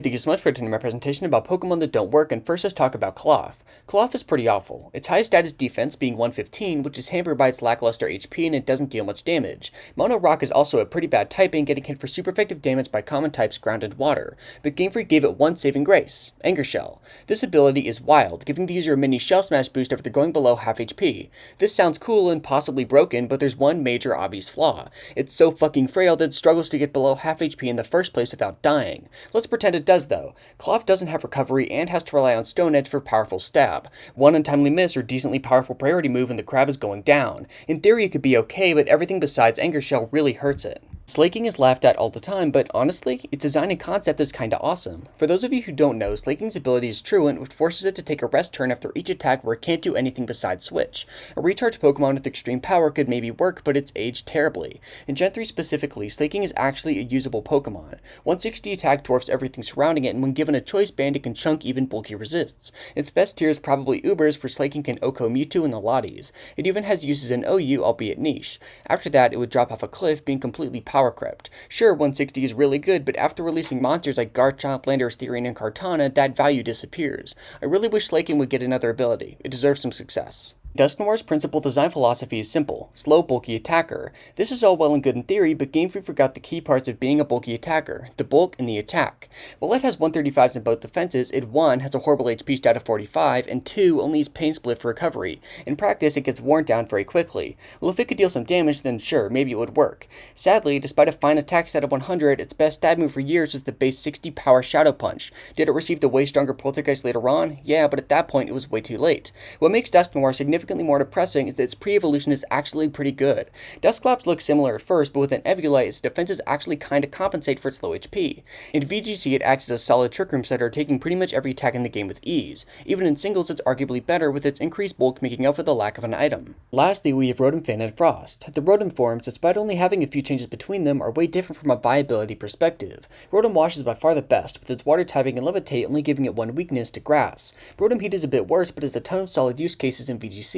Thank you so much for attending my presentation about Pokemon that don't work, and first let's talk about Klawf. Klawf is pretty awful. Its highest status defense being 115, which is hampered by its lackluster HP and it doesn't deal much damage. Mono Rock is also a pretty bad typing, getting hit for super effective damage by common types Ground and Water, but Game Freak gave it one saving grace, Anger Shell. This ability is wild, giving the user a mini Shell Smash boost after going below half HP. This sounds cool and possibly broken, but there's one major obvious flaw. It's so fucking frail that it struggles to get below half HP in the first place without dying. Let's pretend it does though. Klawf doesn't have recovery and has to rely on Stone Edge for powerful stab. One untimely miss or decently powerful priority move and the crab is going down. In theory it could be okay, but everything besides Anger Shell really hurts it. Slaking is laughed at all the time, but honestly, its design and concept is kinda awesome. For those of you who don't know, Slaking's ability is truant, which forces it to take a rest turn after each attack where it can't do anything besides switch. A recharged Pokemon with extreme power could maybe work, but it's aged terribly. In Gen 3 specifically, Slaking is actually a usable Pokemon. 160 attack dwarfs everything surrounding it, and when given a choice band, it can chunk even bulky resists. Its best tier is probably Ubers, where Slaking can OHKO Mewtwo and the Lotties. It even has uses in OU, albeit niche. After that, it would drop off a cliff, being completely power crept. Sure, 160 is really good, but after releasing monsters like Garchomp, Landorus, Therian, and Kartana, that value disappears. I really wish Slaking would get another ability. It deserves some success. Dusknoir's principal design philosophy is simple: slow, bulky attacker. This is all well and good in theory, but Game Freak forgot the key parts of being a bulky attacker, the bulk and the attack. While it has 135s in both defenses, it 1. Has a horrible HP stat of 45, and 2. Only has Pain Split for recovery. In practice, it gets worn down very quickly. Well, if it could deal some damage, then sure, maybe it would work. Sadly, despite a fine attack stat of 100, its best stab move for years was the base 60 power Shadow Punch. Did it receive the way stronger Poltergeist later on? Yeah, but at that point, it was way too late. What makes Dusknoir significantly more depressing is that its pre-evolution is actually pretty good. Dusclops look similar at first, but with an Eviolite, its defenses actually kinda compensate for its low HP. In VGC, it acts as a solid Trick Room setter, taking pretty much every attack in the game with ease. Even in singles, it's arguably better, with its increased bulk making up for the lack of an item. Lastly, we have Rotom Fan and Frost. The Rotom forms, despite only having a few changes between them, are way different from a viability perspective. Rotom Wash is by far the best, with its water typing and Levitate only giving it one weakness to Grass. Rotom Heat is a bit worse, but has a ton of solid use cases in VGC.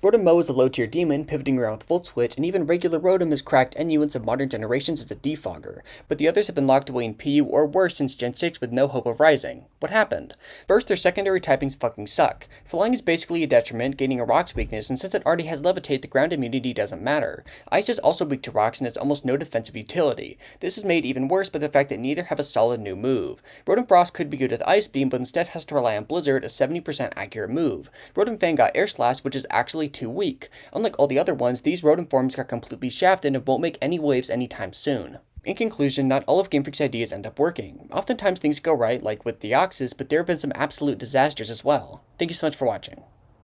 Rotom Mow is a low-tier demon, pivoting around with Volt Switch, and even regular Rotom has cracked NU of modern generations as a defogger, but the others have been locked away in PU or worse since Gen 6 with no hope of rising. What happened? First, their secondary typings fucking suck. Flying is basically a detriment, gaining a Rock's weakness, and since it already has Levitate, the ground immunity doesn't matter. Ice is also weak to Rocks and has almost no defensive utility. This is made even worse by the fact that neither have a solid new move. Rotom Frost could be good with Ice Beam, but instead has to rely on Blizzard, a 70% accurate move. Rotom Fang got Air Slash, which is actually too weak. Unlike all the other ones, these Rotom forms got completely shafted and won't make any waves anytime soon. In conclusion, not all of Game Freak's ideas end up working. Oftentimes things go right, like with Deoxys, but there have been some absolute disasters as well. Thank you so much for watching.